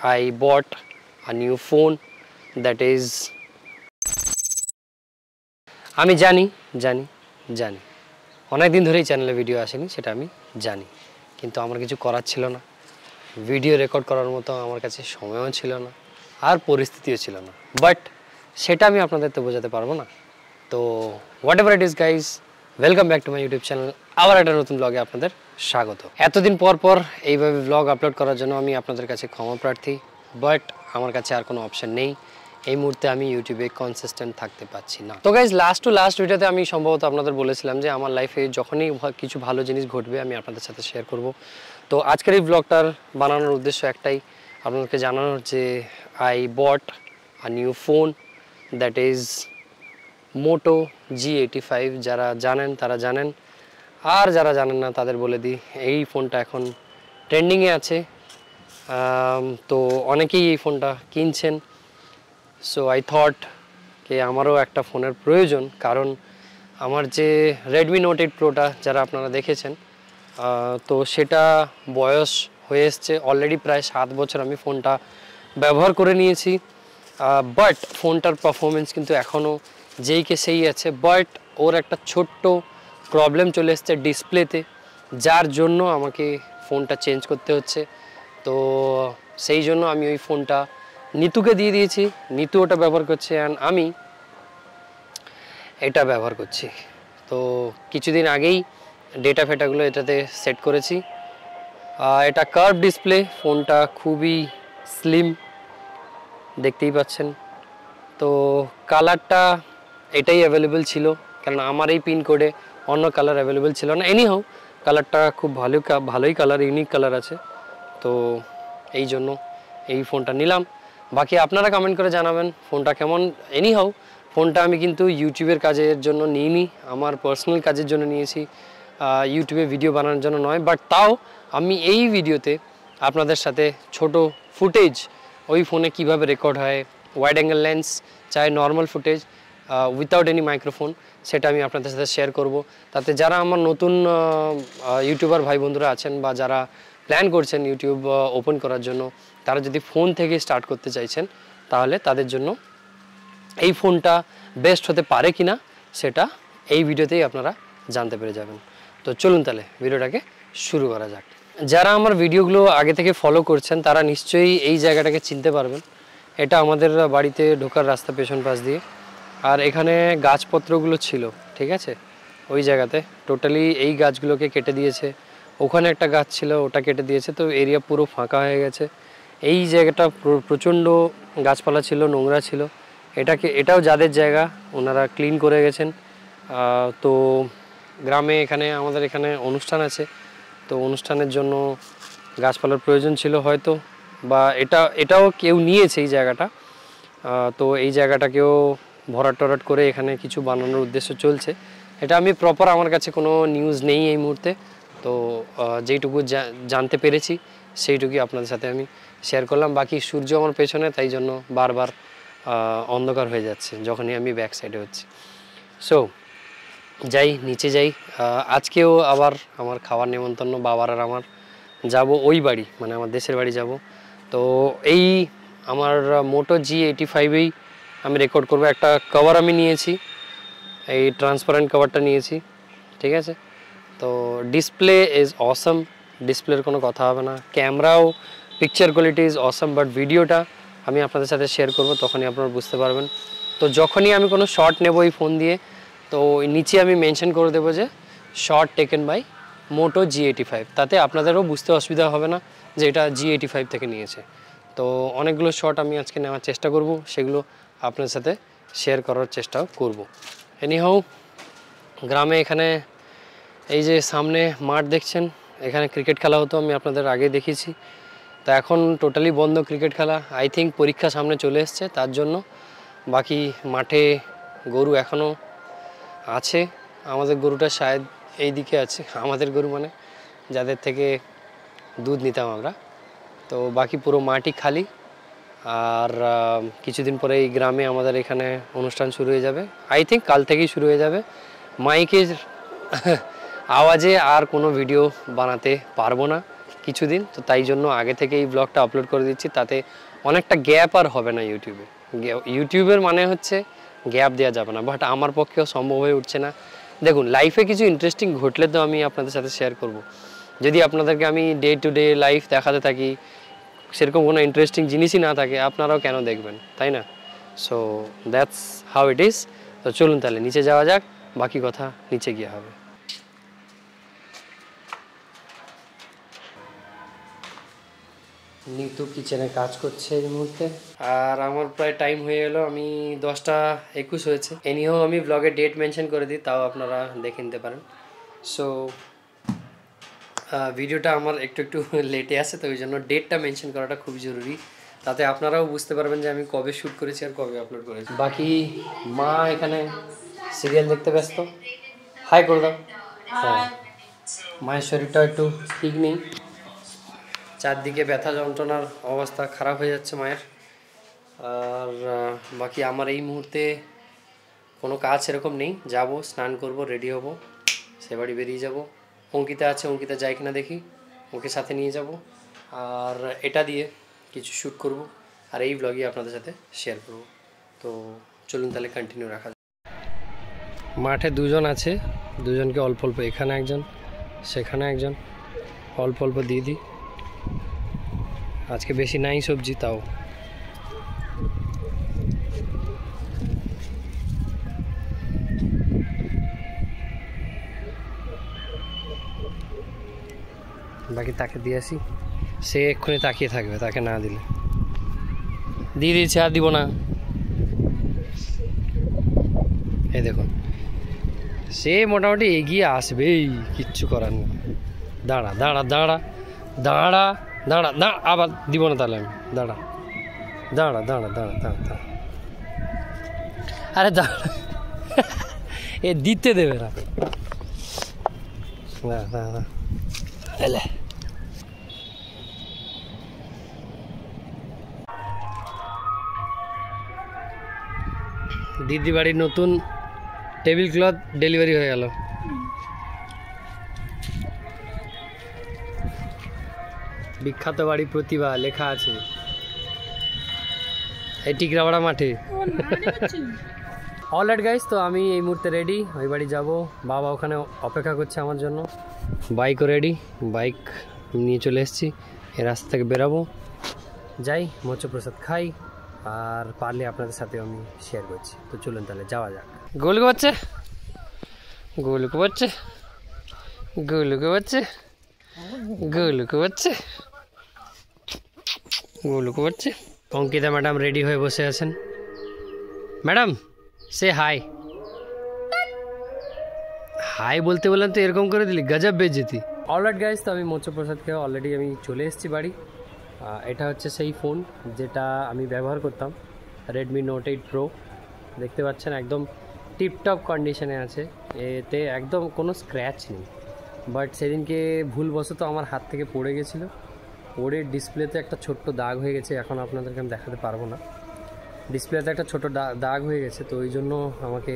I bought a new phone that is আমি জানি জানি জানি অনেক দিন ধরেই চ্যানেলে ভিডিও আসেনি সেটা আমি জানি কিন্তু আমার কিছু করার ছিল না ভিডিও রেকর্ড করার মতো আমার কাছে সময়ও ছিল না আর পরিস্থিতিও ছিল না বাট সেটা আমি আপনাদের তো বোঝাতে পারবো না তো whatever it is guys welcome back to my YouTube channel আবার একটা নতুন ব্লগে আপনাদের স্বাগত এতদিন পর পর এইভাবে ব্লগ আপলোড করার জন্য আমি আপনাদের কাছে ক্ষমা প্রার্থী বাট আমার কাছে আর কোনো অপশন নেই এই মুহূর্তে আমি ইউটিউবে কনসিস্টেন্ট থাকতে পারছি না তো গাইজ লাস্ট ভিডিওতে আমি সম্ভবত আপনাদের বলেছিলাম যে আমার লাইফে যখনই কিছু ভালো জিনিস ঘটবে আমি আপনাদের সাথে শেয়ার করব তো আজকের এই ব্লগটার বানানোর উদ্দেশ্য একটাই আপনাদেরকে জানানোর যে I bought a new phone that is Moto G85 যারা জানেন তারা জানেন আর যারা জানেন না তাদের বলে দিই এই ফোনটা এখন ট্রেন্ডিংয়ে আছে তো অনেকেই এই ফোনটা কিনছেন সো আই থট যে আমারও একটা ফোনের প্রয়োজন কারণ আমার যে রেডমি নোট 8 প্রোটা যারা আপনারা দেখেছেন তো সেটা বয়স হয়ে এসছে অলরেডি প্রায় 7 বছর আমি ফোনটা ব্যবহার করে নিয়েছি বাট ফোনটার পারফরমেন্স কিন্তু এখনও যেই কে সেই আছে বাট ওর একটা ছোট্ট প্রবলেম চলে এসছে ডিসপ্লেতে যার জন্য আমাকে ফোনটা চেঞ্জ করতে হচ্ছে তো সেই জন্য আমি ওই ফোনটা নিতুকে দিয়ে দিয়েছি নিতু ওটা ব্যবহার করছে অ্যান্ড আমি এটা ব্যবহার করছি তো কিছুদিন আগেই ডেটা ফেটাগুলো এটাতে সেট করেছি এটা কার্ভ ডিসপ্লে ফোনটা খুবই স্লিম দেখতেই পাচ্ছেন তো কালারটা এটাই অ্যাভেলেবেল ছিল কারণ আমার এই পিনকোডে অন্য কালার অ্যাভেলেবেল ছিল না এনিহাউ কালারটা খুব ভালোই কালার ইউনিক কালার আছে তো এই জন্য এই ফোনটা নিলাম বাকি আপনারা কমেন্ট করে জানাবেন ফোনটা কেমন এনিহাউ ফোনটা আমি কিন্তু ইউটিউবের কাজের জন্য নিইনি আমার পার্সোনাল কাজের জন্য নিয়েছি ইউটিউবে ভিডিও বানানোর জন্য নয় বাট তাও আমি এই ভিডিওতে আপনাদের সাথে ছোট ফুটেজ ওই ফোনে কিভাবে রেকর্ড হয় ওয়াইড অ্যাঙ্গেল লেন্স চাই normal footage without any microphone সেটা আমি আপনাদের সাথে শেয়ার করব তাতে যারা আমার নতুন ইউটিউবার ভাই বন্ধুরা আছেন বা যারা প্ল্যান করছেন ইউটিউব ওপেন করার জন্য তারা যদি ফোন থেকে স্টার্ট করতে চাইছেন তাহলে তাদের জন্য এই ফোনটা বেস্ট হতে পারে কিনা সেটা এই ভিডিওতেই আপনারা জানতে পেরে যাবেন তো চলুন তাহলে ভিডিওটাকে শুরু করা যাক যারা আমার ভিডিওগুলো আগে থেকে ফলো করছেন তারা নিশ্চয়ই এই জায়গাটাকে চিনতে পারবেন এটা আমাদের বাড়িতে ঢোকার রাস্তা পেছন পাশ দিয়ে আর এখানে গাছপত্রগুলো ছিল ঠিক আছে ওই জায়গাতে টোটালি এই গাছগুলোকে কেটে দিয়েছে ওখানে একটা গাছ ছিল ওটা কেটে দিয়েছে তো এরিয়া পুরো ফাঁকা হয়ে গেছে এই জায়গাটা প্রচণ্ড গাছপালা ছিল নোংরা ছিল এটাও যাদের জায়গা ওনারা ক্লিন করে গেছেন তো গ্রামে আমাদের এখানে অনুষ্ঠান আছে তো অনুষ্ঠানের জন্য গাছপালার প্রয়োজন ছিল হয়তো বা এটাও কেউ নিয়েছে এই জায়গাটা তো এই জায়গাটাকেও ভরাট টরাট করে এখানে কিছু বানানোর উদ্দেশ্য চলছে এটা আমি প্রপার আমার কাছে কোনো নিউজ নেই এই মুহূর্তে তো যেইটুকু জানতে পেরেছি সেইটুকুই আপনাদের সাথে আমি শেয়ার করলাম বাকি সূর্য আমার পেছনে তাই জন্য বারবার অন্ধকার হয়ে যাচ্ছে যখনই আমি ব্যাক সাইডে হচ্ছি সো যাই নিচে যাই আজকেও আবার আমার খাওয়ার নেমন্তন্ন বাবার আর আমার যাব ওই বাড়ি মানে আমার দেশের বাড়ি যাব তো এই আমার মোটো G85-এই আমি রেকর্ড করব একটা কভার আমি নিয়েছি এই ট্রান্সপারেন্ট কভারটা নিয়েছি ঠিক আছে তো ডিসপ্লে ইজ অসম ডিসপ্লের কোনো কথা হবে না ক্যামেরাও picture quality is Assam but ভিডিওটা আমি আপনাদের সাথে শেয়ার করব তখনই আপনারা বুঝতে পারবেন তো যখনই আমি কোনো শট নেব এই ফোন দিয়ে তো নিচে আমি মেনশন করে দেবো যে shot taken by Moto G85 তাতে আপনাদেরও বুঝতে অসুবিধা হবে না যে এটা G85 থেকে নিয়েছে তো অনেকগুলো শট আমি আজকে নেওয়ার চেষ্টা করব সেগুলো আপনার সাথে শেয়ার করার চেষ্টাও করব এনিহাউ গ্রামে এখানে এই যে সামনে মাঠ দেখছেন এখানে ক্রিকেট খেলা হতো আমি আপনাদের আগে দেখিয়েছি তো এখন টোটালি বন্ধ ক্রিকেট খেলা আই থিঙ্ক পরীক্ষা সামনে চলে এসছে তার জন্য বাকি মাঠে গরু এখনও আছে আমাদের গরুটা শায়দ এই দিকে আছে আমাদের গরু মানে যাদের থেকে দুধ নিতাম আমরা তো বাকি পুরো মাঠই খালি আর কিছুদিন পরে এই গ্রামে আমাদের এখানে অনুষ্ঠান শুরু হয়ে যাবে আই থিঙ্ক কাল থেকেই শুরু হয়ে যাবে মাইকের আওয়াজে আর কোনো ভিডিও বানাতে পারবো না কিছুদিন, তো তাই জন্য আগে থেকে এই ব্লগটা আপলোড করে দিচ্ছি, তাতে অনেকটা গ্যাপ আর হবে না ইউটিউবে। ইউটিউবের মানে হচ্ছে গ্যাপ দেওয়া যাবে না, বাট আমার পক্ষেও সম্ভব হয়ে উঠছে না। দেখুন, লাইফে কিছু ইন্টারেস্টিং ঘটলে তো আমি আপনাদের সাথে শেয়ার করব। যদি আপনাদেরকে আমি ডে টু ডে লাইফ দেখাতে থাকি, সেরকম কোনো ইন্টারেস্টিং জিনিসই না থাকে, আপনারাও কেন দেখবেন, তাই না? So that's how it is. তো চলুন তাহলে নিচে যাওয়া যাক, বাকি কথা নিচে গিয়ে হবে। নিতু কিচেনে কাজ করছে এই মুহূর্তে, আর আমার প্রায় টাইম হয়ে গেল, আমি 10:21 হয়েছে। এনিও আমি ব্লগে ডেট মেনশন করে দিই, তাও আপনারা দেখে নিতে পারেন। সো ভিডিওটা আমার একটু লেটে আসে, তো ওই জন্য ডেটটা মেনশন করাটা খুব জরুরি, তাতে আপনারাও বুঝতে পারবেন যে আমি কবে শ্যুট করেছি আর কবে আপলোড করেছি। বাকি মা এখানে সিরিয়াল দেখতে ব্যস্ত। হাই করে দাও। হ্যাঁ, মায়ের শরীরটা একটু ঠিক নেই, চারদিকে ব্যথা যন্ত্রণার অবস্থা খারাপ হয়ে যাচ্ছে মায়ের। আর বাকি আমার এই মুহূর্তে কোনো কাজ সেরকম নেই, যাব, স্নান করব, রেডি হব, সে বাড়ি বেরিয়ে যাব। অঙ্কিতা আছে, অঙ্কিতা যায় কিনা দেখি, ওকে সাথে নিয়ে যাব, আর এটা দিয়ে কিছু শ্যুট করব, আর এই ব্লগই আপনাদের সাথে শেয়ার করব। তো চলুন তাহলে কন্টিনিউ রাখা যায়। মাঠে দুজন আছে, দুজনকে অল্প অল্প, এখানে একজন সেখানে একজন, অল্প অল্প দিয়ে দিই। আজকে বেশি নাই সবজি, তাও বাকি তাকে দিয়ে আসি, সে এক্ষুনি তাকিয়ে থাকবে, তাকে না দিলে। দিয়ে দিয়েছে, আর দিব না। এই দেখুন, সে মোটামুটি এগিয়ে আসবেই, কিচ্ছু করার নেই। দাঁড়া দাঁড়া দাঁড়া দাঁড়া দাঁড়া দাঁড়া, আবার দিব না তাহলে আমি। দাঁড়া দাঁড়া দাঁড়া দাঁড়া দাঁড়া দাঁড়া, আরে দাঁড়া, এ দিতে দেবে না। দাঁড়া, এলে দিদি বাড়ির নতুন টেবিল ক্লথ ডেলিভারি হয়ে গেল। বিখ্যাত বাড়ি প্রতিভা লেখা আছে এই টিকরাপাড়া মাঠে। অলরাইট গাইস, তো আমি এই মুহূর্তে রেডি, ওই বাড়ি যাব। বাবা ওখানে অপেক্ষা করছে আমার জন্য। বাইকও রেডি, বাইক নিয়ে চলে এসেছি, এই রাস্তা থেকে বেরাবো, যাই মোচো প্রসাদ খাই, আর পারলে আপনাদের সাথে আমি শেয়ার করছি। তো চলুন তাহলে যাওয়া যাক। গোলুকে বাচ্চা, গোলুকে বাচ্চা, গোলুকে বাচ্চা, গোলুকে বাচ্চা, গোলুকে বাচ্চা। অঙ্কিতা ম্যাডাম রেডি হয়ে বসে আছেন। ম্যাডাম সে হাই। হাই বলতে বললাম তো এরকম করে দিলি, গজব বেজ্জতি। অলরাইট গাইস, তো আমি মোচো প্রসাদ খেয়ে অলরেডি আমি চলে এসেছি বাড়ি। এটা হচ্ছে সেই ফোন যেটা আমি ব্যবহার করতাম, রেডমি নোট 8 প্রো। দেখতে পাচ্ছেন একদম টিপটপ কন্ডিশনে আছে, এতে একদম কোনো স্ক্র্যাচ নেই। বাট সেদিনকে ভুলবশত আমার হাত থেকে পড়ে গেছিলো, পড়ে ডিসপ্লেতে একটা ছোট্ট দাগ হয়ে গেছে। এখন আপনাদেরকে আমি দেখাতে পারবো না, ডিসপ্লেতে একটা ছোটো দাগ হয়ে গেছে, তো ওই জন্য আমাকে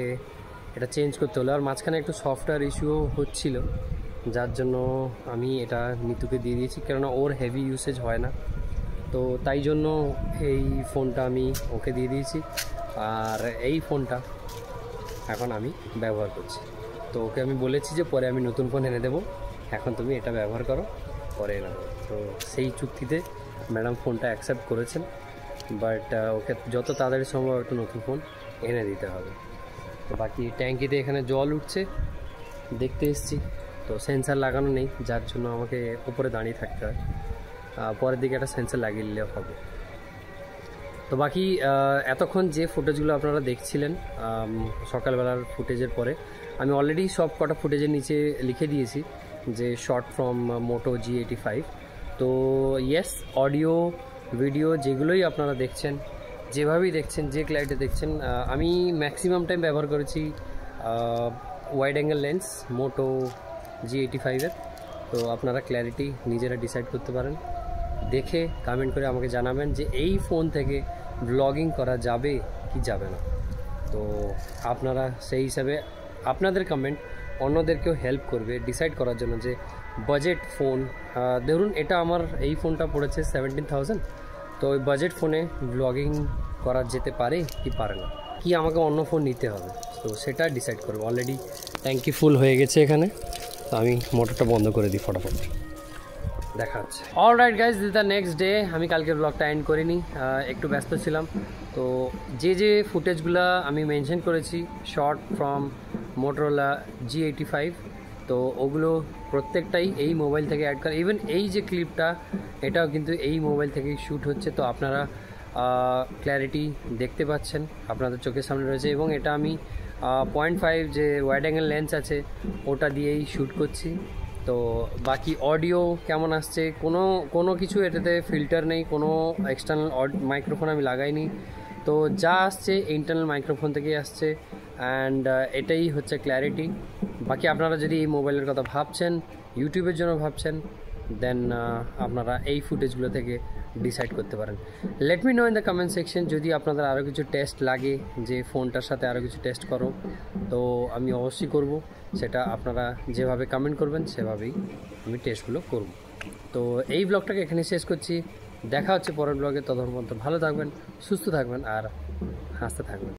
এটা চেঞ্জ করতে হলো। আর মাঝখানে একটু সফটওয়্যার ইস্যুও হচ্ছিলো, যার জন্য আমি এটা নিতুকে দিয়ে দিয়েছি, কেননা ওর হেভি ইউসেজ হয় না, তো তাই জন্য এই ফোনটা আমি ওকে দিয়ে দিয়েছি। আর এই ফোনটা এখন আমি ব্যবহার করছি। তো ওকে আমি বলেছি যে পরে আমি নতুন ফোন এনে দেবো, এখন তুমি এটা ব্যবহার করো, পরে এনে দেবো। তো সেই চুক্তিতে ম্যাডাম ফোনটা অ্যাকসেপ্ট করেছেন, বাট ওকে যত তাড়াতাড়ি সম্ভব একটা নতুন ফোন এনে দিতে হবে। তো বাকি ট্যাঙ্কিতে এখানে জল উঠছে, দেখতে এসেছি, তো সেন্সার লাগানো নেই, যার জন্য আমাকে উপরে দাঁড়িয়ে থাকতে হয়, পরের দিকে একটা সেন্সার লাগিয়ে নিলে হবে। তো বাকি এতক্ষণ যে ফুটেজগুলো আপনারা দেখছিলেন সকালবেলার ফুটেজের পরে, আমি অলরেডি সব কটা ফুটেজের নিচে লিখে দিয়েছি যে শর্ট ফ্রম মোটো G85। তো ইয়েস, অডিও ভিডিও যেগুলোই আপনারা দেখছেন, যেভাবেই দেখছেন, যে ক্লারিটি দেখছেন, আমি ম্যাক্সিমাম টাইম ব্যবহার করেছি ওয়াইড অ্যাঙ্গেল লেন্স মোটো G85-এর। তো আপনারা ক্ল্যারিটি নিজেরা ডিসাইড করতে পারেন, দেখে কমেন্ট করে আমাকে জানাবেন যে এই ফোন থেকে ব্লগিং করা যাবে কি যাবে না। তো আপনারা সেই হিসাবে আপনাদের কমেন্ট অন্যদেরকেও হেল্প করবে ডিসাইড করার জন্য যে বাজেট ফোন। ধরুন এটা আমার এই ফোনটা পড়েছে 17,000, তো ওই বাজেট ফোনে ব্লগিং করা যেতে পারে কি পারে না, কি আমাকে অন্য ফোন নিতে হবে, তো সেটা ডিসাইড করবো। অলরেডি ট্যাঙ্কি ফুল হয়ে গেছে এখানে, তো আমি মোটরটা বন্ধ করে দিই ফটাফট, দেখা হচ্ছে। Alright guys, this the next day. আমি কালকে ব্লগটা এন্ড করিনি, একটু ব্যস্ত ছিলাম। তো যে ফুটেজগুলো আমি মেনশন করেছি শর্ট ফ্রম মোটরোলা G85, তো ওগুলো প্রত্যেকটাই এই মোবাইল থেকে অ্যাড করা। ইভেন এই যে ক্লিপটা, এটাও কিন্তু এই মোবাইল থেকেই শ্যুট হচ্ছে। তো আপনারা ক্ল্যারিটি দেখতে পাচ্ছেন, আপনাদের চোখের সামনে রয়েছে। এবং এটা আমি 0.5 যে ওয়াইড অ্যাঙ্গেল লেন্স আছে ওটা দিয়েই শ্যুট করছি। তো বাকি অডিও কেমন আসছে, কোনো কিছু এটাতে ফিল্টার নেই, কোনো এক্সটার্নাল মাইক্রোফোন আমি লাগাইনি। তো যা আসছে ইন্টারনাল মাইক্রোফোন থেকেই আসছে, অ্যান্ড এটাই হচ্ছে ক্ল্যারিটি। বাকি আপনারা যদি এই মোবাইলের কথা ভাবছেন, ইউটিউবের জন্য ভাবছেন, দেন আপনারা এই ফুটেজগুলো থেকে ডিসাইড করতে পারেন। Let me no in the comment section যদি আপনাদের আরও কিছু টেস্ট লাগে, যে ফোনটার সাথে আরও কিছু টেস্ট করো, তো আমি অবশ্যই করব। সেটা আপনারা যেভাবে কমেন্ট করবেন সেভাবেই আমি টেস্টগুলো করব। তো এই ব্লগটাকে এখানে শেষ করছি, দেখা হচ্ছে পরের ব্লগে। ততক্ষণ পর্যন্ত ভালো থাকবেন, সুস্থ থাকবেন আর হাসতে থাকবেন।